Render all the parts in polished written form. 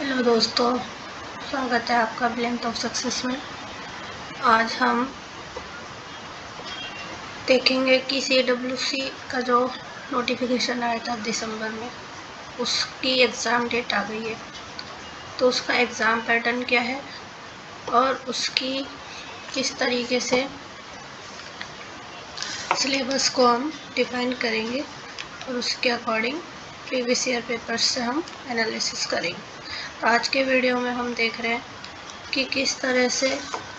Hello दोस्तों, स्वागत है आपका ब्लिंक ऑफ सक्सेस में। आज हम देखेंगे कि CWC का जो नोटिफिकेशन आया था दिसंबर में, उसकी एग्ज़ाम डेट आ गई है। तो उसका एग्ज़ाम पैटर्न क्या है और उसकी किस तरीके से सिलेबस को हम डिफ़ाइन करेंगे और उसके अकॉर्डिंग प्रीवियस ईयर पेपर्स से हम एनालिसिस करेंगे। तो आज के वीडियो में हम देख रहे हैं कि किस तरह से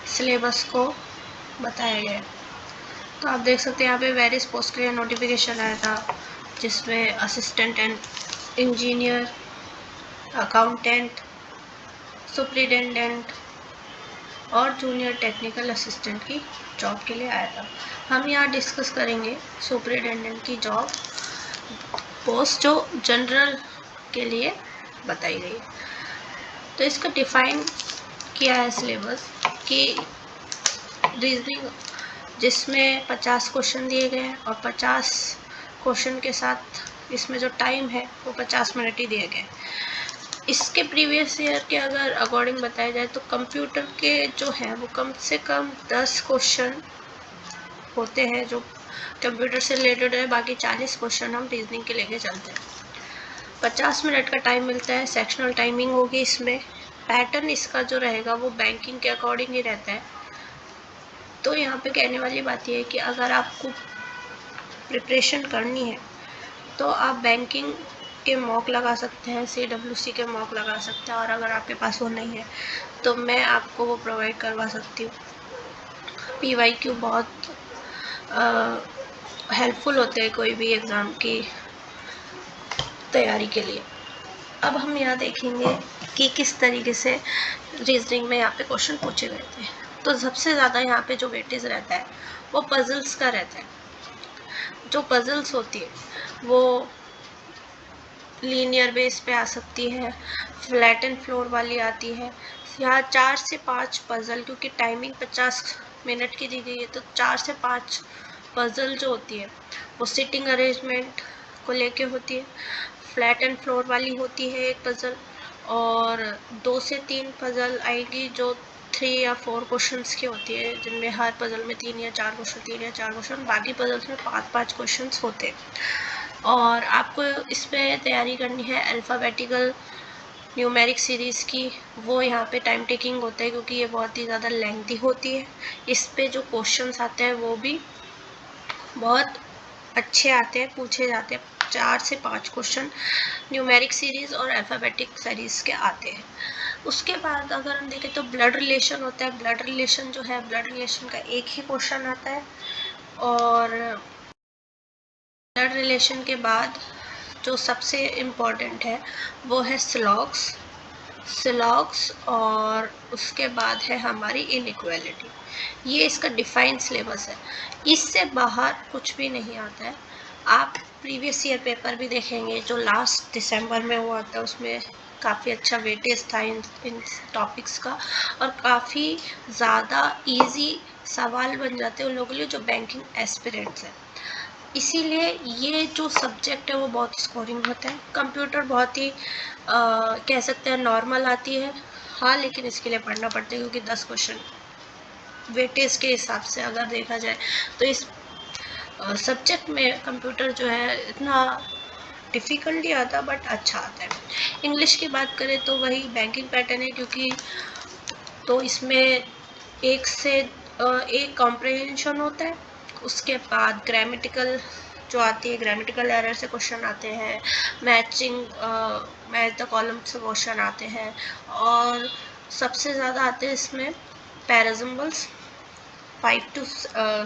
सिलेबस को बताया गया है। तो आप देख सकते हैं यहाँ पे वेरियस पोस्ट के लिए नोटिफिकेशन आया था, जिसमें assistant and engineer, accountant, superintendent और जूनियर टेक्निकल असिस्टेंट की जॉब के लिए आया था। हम यहाँ डिस्कस करेंगे सुपरिटेंडेंट की जॉब पोस्ट जो जनरल के लिए बताई गई। तो इसका डिफाइन किया है सिलेबस कि रीजनिंग जिसमें 50 क्वेश्चन दिए गए हैं और 50 क्वेश्चन के साथ इसमें जो टाइम है वो 50 मिनट ही दिए गए। इसके प्रीवियस ईयर के अगर अकॉर्डिंग बताया जाए तो कंप्यूटर के जो है वो कम से कम 10 क्वेश्चन होते हैं जो कंप्यूटर से रिलेटेड है, बाकी 40 क्वेश्चन हम रीजनिंग के लेके चलते हैं। 50 मिनट का टाइम मिलता है, सेक्शनल टाइमिंग होगी। इसमें पैटर्न इसका जो रहेगा वो बैंकिंग के अकॉर्डिंग ही रहता है। तो यहाँ पे कहने वाली बात यह है कि अगर आपको प्रिपरेशन करनी है तो आप बैंकिंग के मॉक लगा सकते हैं, CWC के मॉक लगा सकते हैं, और अगर आपके पास वो नहीं है तो मैं आपको वो प्रोवाइड करवा सकती हूँ। PYQ बहुत हेल्पफुल होते हैं कोई भी एग्ज़ाम की तैयारी के लिए। अब हम यहाँ देखेंगे कि किस तरीके से रीजनिंग में यहाँ पे क्वेश्चन पूछे गए थे। तो सबसे ज़्यादा यहाँ पे जो वेटेज रहता है वो पजल्स का रहता है। जो पजल्स होती है वो लीनियर बेस पे आ सकती है, फ्लैट एंड फ्लोर वाली आती है। यहाँ 4 से 5 पजल, क्योंकि टाइमिंग 50 मिनट की दी गई है, तो 4 से 5 पजल जो होती है वो सिटिंग अरेंजमेंट को लेके होती है। फ्लैट एंड फ्लोर वाली होती है एक पजल, और 2 से 3 पजल आएगी जो 3 या 4 क्वेश्चंस की होती है, जिनमें हर पजल में 3 या 4 क्वेश्चन, बाकी पजल्स में 5-5 क्वेश्चंस होते हैं। और आपको इसमें तैयारी करनी है अल्फ़ाबेटिकल न्यूमेरिक सीरीज़ की। वो यहाँ पे टाइम टेकिंग होता है क्योंकि ये बहुत ही ज़्यादा लेंथी होती है। इस पे जो क्वेश्चंस आते हैं वो भी बहुत अच्छे आते हैं, पूछे जाते हैं। 4 से 5 क्वेश्चन न्यूमेरिक सीरीज़ और अल्फ़ाबेटिक सीरीज़ के आते हैं। उसके बाद अगर हम देखें तो ब्लड रिलेशन होता है। ब्लड रिलेशन जो है, ब्लड रिलेशन का एक ही क्वेश्चन आता है। और ब्लड रिलेशन के बाद जो सबसे इम्पॉर्टेंट है वो है सिलॉग्स, और उसके बाद है हमारी इनइक्वालिटी। ये इसका डिफाइंड सिलेबस है, इससे बाहर कुछ भी नहीं आता है। आप प्रीवियस ईयर पेपर भी देखेंगे जो लास्ट दिसंबर में हुआ था, उसमें काफ़ी अच्छा वेटेज था इन टॉपिक्स का, और काफ़ी ज़्यादा इजी सवाल बन जाते हैं उन लोगों के लिए जो बैंकिंग एस्पिरेंट्स हैं। इसीलिए ये जो सब्जेक्ट है वो बहुत स्कोरिंग होता है। कंप्यूटर बहुत ही कह सकते हैं नॉर्मल आती है, हाँ, लेकिन इसके लिए पढ़ना पड़ता है क्योंकि 10 क्वेश्चन वेटेज के हिसाब से अगर देखा जाए तो इस सब्जेक्ट में कंप्यूटर जो है इतना डिफ़िकल्ट नहीं आता, बट अच्छा आता है। इंग्लिश की बात करें तो वही बैंकिंग पैटर्न है, क्योंकि तो इसमें एक कॉम्प्रिहेंशन होता है। उसके बाद ग्रामेटिकल जो आती है, ग्रामेटिकल एरर से क्वेश्चन आते हैं, मैच द कॉलम से क्वेश्चन आते हैं, और सबसे ज़्यादा आते हैं इसमें पैराजम्बल्स। 5 to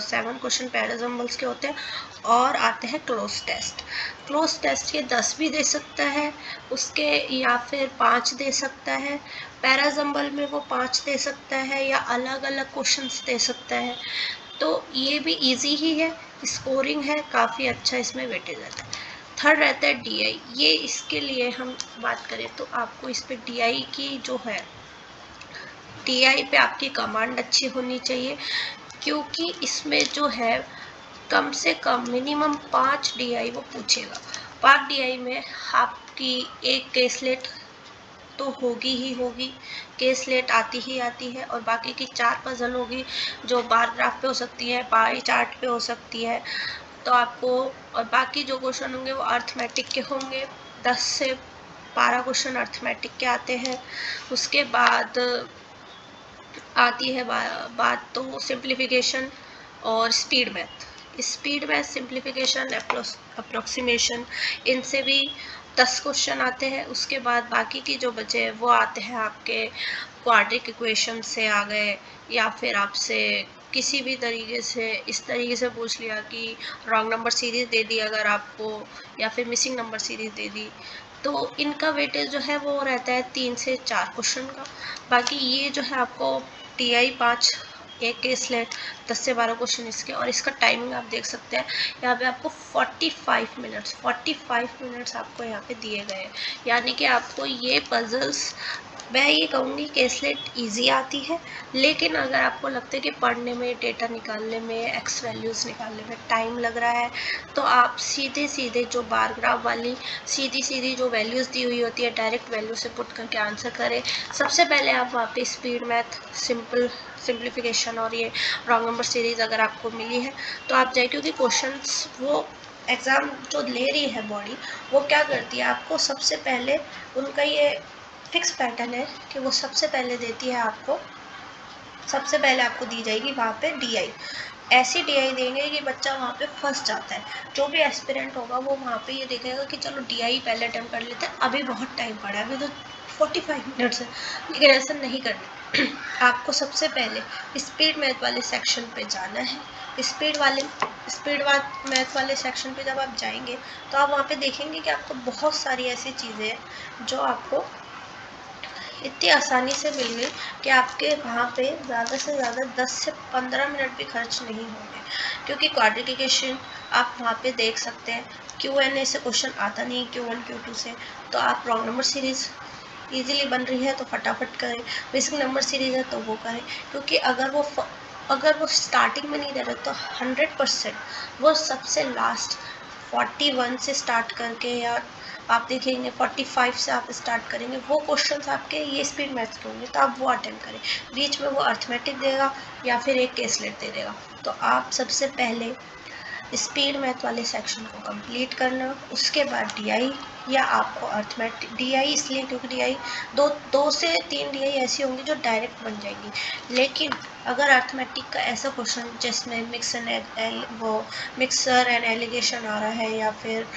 7 क्वेश्चन पैराजम्बल्स के होते हैं, और आते हैं क्लोज टेस्ट के 10 भी दे सकता है उसके, या फिर 5 दे सकता है। पैराजम्बल में वो 5 दे सकता है या अलग अलग क्वेश्चंस दे सकता है। तो ये भी इजी ही है, स्कोरिंग है, काफ़ी अच्छा इसमें वेटेज रहता है। थर्ड रहता है DI। ये इसके लिए हम बात करें तो आपको इस पर DI की जो है, DI पे आपकी कमांड अच्छी होनी चाहिए, क्योंकि इसमें जो है कम से कम मिनिमम 5 DI वो पूछेगा। 5 DI में आपकी एक केसलेट तो होगी ही होगी, केस लेट आती ही आती है, और बाकी की 4 पजल होगी जो बार ग्राफ पे हो सकती है, पाई चार्ट पे हो सकती है। तो आपको, और बाकी जो क्वेश्चन होंगे वो अर्थमेटिक के होंगे। 10 से 12 क्वेश्चन अर्थमेटिक के आते हैं। उसके बाद आती है बात तो सिंप्लीफिकेशन और speed math. Speed math, simplification, approximation, इनसे भी 10 क्वेश्चन आते हैं। उसके बाद बाकी की जो बचे हैं वो आते हैं आपके क्वाड्रिक इक्वेशन से आ गए, या फिर आपसे किसी भी तरीके से इस तरीके से पूछ लिया कि रॉन्ग नंबर सीरीज दे दी अगर आपको, या फिर मिसिंग नंबर सीरीज दे दी, तो इनका वेटेज जो है वो रहता है 3 से 4 क्वेश्चन का। बाकी ये जो है आपको TI 5 एक केस लेट 10 से 12 क्वेश्चन इसके, और इसका टाइमिंग आप देख सकते हैं यहाँ पे आपको 45 मिनट्स आपको यहाँ पे दिए गए हैं। यानी कि आपको ये पजल्स, मैं ये कहूँगी केसलेट इजी आती है, लेकिन अगर आपको लगता है कि पढ़ने में, डेटा निकालने में, एक्स वैल्यूज़ निकालने में टाइम लग रहा है, तो आप सीधे सीधे जो बार ग्राफ वाली सीधी सीधी जो वैल्यूज़ दी हुई होती है डायरेक्ट वैल्यू से पुट करके आंसर करें। सबसे पहले आप वहाँ पे स्पीड मैथ, सिंप्लीफिकेशन और ये रॉन्ग नंबर सीरीज़ अगर आपको मिली है तो आप जाए, क्योंकि क्वेश्चंस वो एग्ज़ाम जो ले रही है बॉडी, वो क्या करती है आपको सबसे पहले, उनका ये फिक्स पैटर्न है कि वो सबसे पहले देती है आपको, सबसे पहले आपको दी जाएगी वहाँ पे DI। ऐसी DI देंगे कि बच्चा वहाँ पे फंस जाता है। जो भी एस्पिरेंट होगा वो वहाँ पे ये देखेगा कि चलो DI पहले अटेम्प्ट कर लेते हैं, अभी बहुत टाइम पड़ा है, अभी तो 45 मिनट्स है। लेकिन ऐसा नहीं करना आपको सबसे पहले स्पीड मैथ वाले सेक्शन पे जाना है। स्पीड मैथ वाले सेक्शन पे जब आप जाएंगे तो आप वहाँ पे देखेंगे कि आपको बहुत सारी ऐसी चीज़ें हैं जो आपको इतनी आसानी से मिल गई कि आपके वहाँ पे ज़्यादा से ज़्यादा 10 से 15 मिनट भी खर्च नहीं होंगे, क्योंकि क्वाड्रिफिकेशन आप वहाँ पे देख सकते हैं। Q&A से क्वेश्चन आता नहीं Q1 Q2 से, तो आप रॉन्ग नंबर सीरीज़ इजीली बन रही है तो फटाफट करें, बेसिक नंबर सीरीज़ है तो वो करें, क्योंकि अगर वो स्टार्टिंग में नहीं दे रहे तो 100% वो सबसे लास्ट 41 से स्टार्ट करके, या आप देखेंगे 45 से आप स्टार्ट करेंगे, वो क्वेश्चंस आपके ये स्पीड मैथ्स के होंगे, तो आप वो अटेम्प्ट करें। बीच में वो अर्थमेटिक देगा या फिर एक केसलेट दे देगा, तो आप सबसे पहले स्पीड मैथ वाले सेक्शन को कंप्लीट करना। उसके बाद DI, या आपको अर्थमेटिक DI इसलिए क्योंकि DI दो से 3 DI ऐसी होंगी जो डायरेक्ट बन जाएंगी। लेकिन अगर अर्थमेटिक का ऐसा क्वेश्चन जिसमें मिक्सर एंड एलिगेशन आ रहा है, या फिर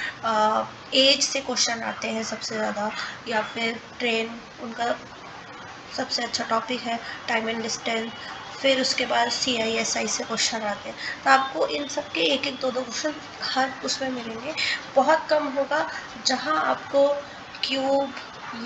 एज से क्वेश्चन आते हैं सबसे ज़्यादा, या फिर ट्रेन, उनका सबसे अच्छा टॉपिक है, टाइम एंड डिस्टेंस, फिर उसके बाद CISI से क्वेश्चन आते हैं, तो आपको इन सब के एक एक दो क्वेश्चन हर उसमें मिलेंगे। बहुत कम होगा जहां आपको क्यूब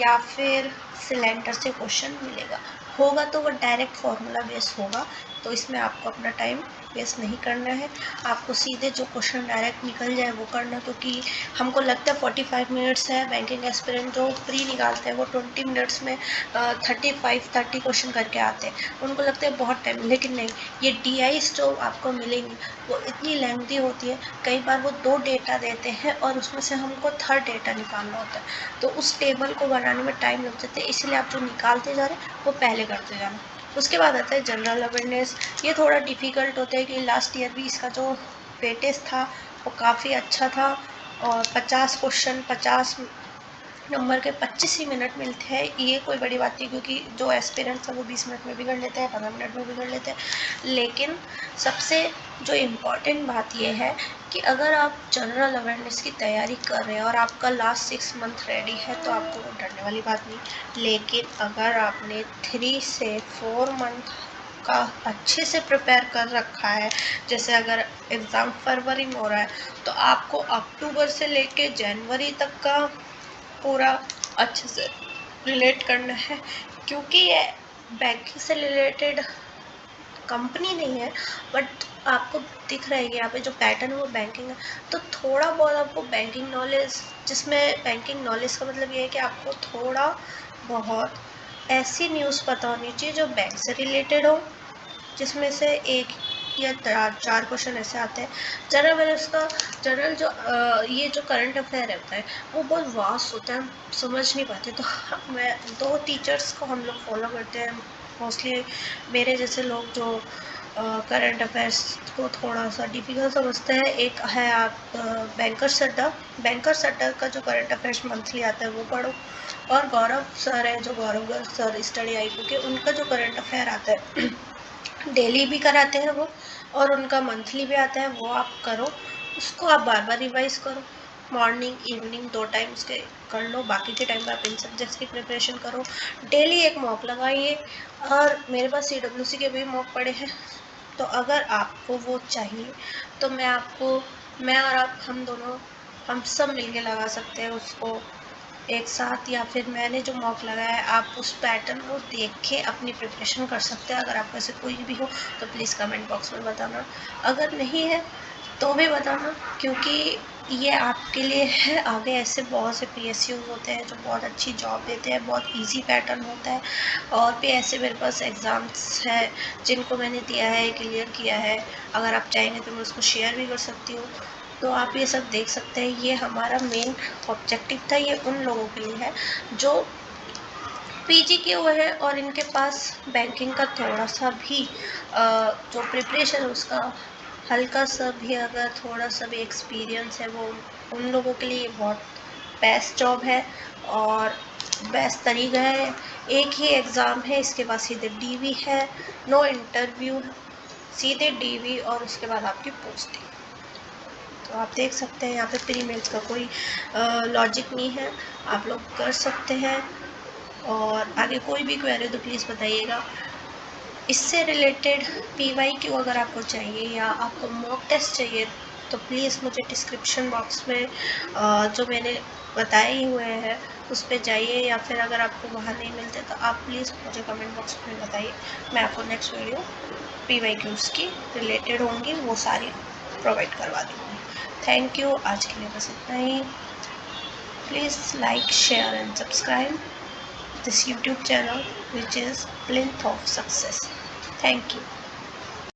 या फिर सिलेंडर से क्वेश्चन मिलेगा, होगा तो वो डायरेक्ट फॉर्मूला बेस होगा, तो इसमें आपको अपना टाइम वेस्ट नहीं करना है। आपको सीधे जो क्वेश्चन डायरेक्ट निकल जाए वो करना, क्योंकि हमको लगता है 45 मिनट्स है, बैंकिंग एस्पिरेंट जो प्री निकालते हैं वो 20 मिनट्स में 30 क्वेश्चन करके आते हैं, उनको लगता है बहुत टाइम, लेकिन नहीं, ये DIs जो आपको मिलेंगी वो इतनी लेंथी होती है। कई बार वो 2 डेटा देते हैं और उसमें से हमको थर्ड डेटा निकालना होता है, तो उस टेबल को बनाने में टाइम लग जाता है, इसलिए आप जो निकालते जा रहे हैं वो पहले करते जाना। उसके बाद आता है जनरल अवेयरनेस। ये थोड़ा डिफ़िकल्ट होता है कि लास्ट ईयर भी इसका जो वेटेज था वो काफ़ी अच्छा था, और 50 क्वेश्चन 50 नंबर के 25 ही मिनट मिलते हैं। ये कोई बड़ी बात नहीं, क्योंकि जो एस्पिरेंट्स हैं वो 20 मिनट में भी कर लेते हैं, 15 मिनट में भी कर लेते हैं। लेकिन सबसे जो इम्पॉर्टेंट बात ये है कि अगर आप जनरल अवेयरनेस की तैयारी कर रहे हैं और आपका लास्ट 6 मंथ रेडी है तो आपको कोई डरने वाली बात नहीं। लेकिन अगर आपने 3 से 4 मंथ का अच्छे से प्रिपेयर कर रखा है, जैसे अगर एग्ज़ाम फरवरी में हो रहा है तो आपको अक्टूबर से लेके जनवरी तक का पूरा अच्छे से रिलेट करना है, क्योंकि ये बैंकिंग से रिलेटेड कंपनी नहीं है, बट आपको दिख रहा है कि यहाँ पे जो पैटर्न है वो बैंकिंग है, तो थोड़ा बहुत आपको बैंकिंग नॉलेज, जिसमें बैंकिंग नॉलेज का मतलब ये है कि आपको थोड़ा बहुत ऐसी न्यूज़ पता होनी चाहिए जो बैंक से रिलेटेड हो, जिसमें से एक या चार क्वेश्चन ऐसे आते हैं। जनरल उसका जनरल जो ये जो करंट अफेयर रहता है वो बहुत वास्ट होता है, हम समझ नहीं पाते। तो मैं 2 टीचर्स को हम लोग फॉलो करते हैं मोस्टली, मेरे जैसे लोग जो करंट अफेयर्स को थोड़ा सा डिफ़िकल्ट समझते हैं। एक है आप बैंकर सट्टा का जो करंट अफेयर्स मंथली आता है वो पढ़ो, और गौरव सर है जो गौरव सर स्टडी IQ के, उनका जो करंट अफेयर आता है डेली भी कराते हैं वो, और उनका मंथली भी आता है, वो आप करो। उसको आप बार बार रिवाइज करो, मॉर्निंग इवनिंग 2 टाइम्स के कर लो, बाकी के टाइम में आप इन सब्जेक्ट्स की प्रिपरेशन करो। डेली एक मॉक लगाइए, और मेरे पास CWC के भी मॉक पड़े हैं, तो अगर आपको वो चाहिए तो मैं और आप हम दोनों हम सब मिलके लगा सकते हैं उसको एक साथ, या फिर मैंने जो मॉक लगाया है आप उस पैटर्न को देख के अपनी प्रिपरेशन कर सकते हैं। अगर आपको ऐसे कोई भी हो तो प्लीज़ कमेंट बॉक्स में बताना, अगर नहीं है तो भी बताना, क्योंकि ये आपके लिए है। आगे ऐसे बहुत से PSU होते हैं जो बहुत अच्छी जॉब देते हैं, बहुत इजी पैटर्न होता है, और भी ऐसे मेरे पास एग्ज़ाम्स है जिनको मैंने दिया है, क्लियर किया है। अगर आप चाहेंगे तो मैं उसको शेयर भी कर सकती हूँ, तो आप ये सब देख सकते हैं। ये हमारा मेन ऑब्जेक्टिव था, ये उन लोगों के लिए है जो PG किए हुए हैं और इनके पास बैंकिंग का थोड़ा सा भी जो प्रिपरेशन है उसका हल्का सा भी, अगर थोड़ा सा भी एक्सपीरियंस है, वो उन लोगों के लिए बहुत बेस्ट जॉब है और बेस्ट तरीका है। एक ही एग्ज़ाम है, इसके बाद सीधे DV है, नो इंटरव्यू, सीधे DV, और उसके बाद आपकी पोस्टिंग। तो आप देख सकते हैं यहाँ पे प्री मेंस का कोई लॉजिक नहीं है, आप लोग कर सकते हैं। और आगे कोई भी क्वेरी हो तो प्लीज़ बताइएगा। इससे रिलेटेड PYQ अगर आपको चाहिए या आपको मॉक टेस्ट चाहिए तो प्लीज़ मुझे डिस्क्रिप्शन बॉक्स में जो मैंने बताए हुए हैं उस पर जाइए, या फिर अगर आपको वहाँ नहीं मिलते तो आप प्लीज़ मुझे कमेंट बॉक्स में बताइए। मैं आपको नेक्स्ट वीडियो PYQs की रिलेटेड होंगी वो सारी प्रोवाइड करवा दूँगी। थैंक यू, आज के लिए बस इतना ही। Please like, share and subscribe this YouTube channel which is Plinth of Success. Thank you.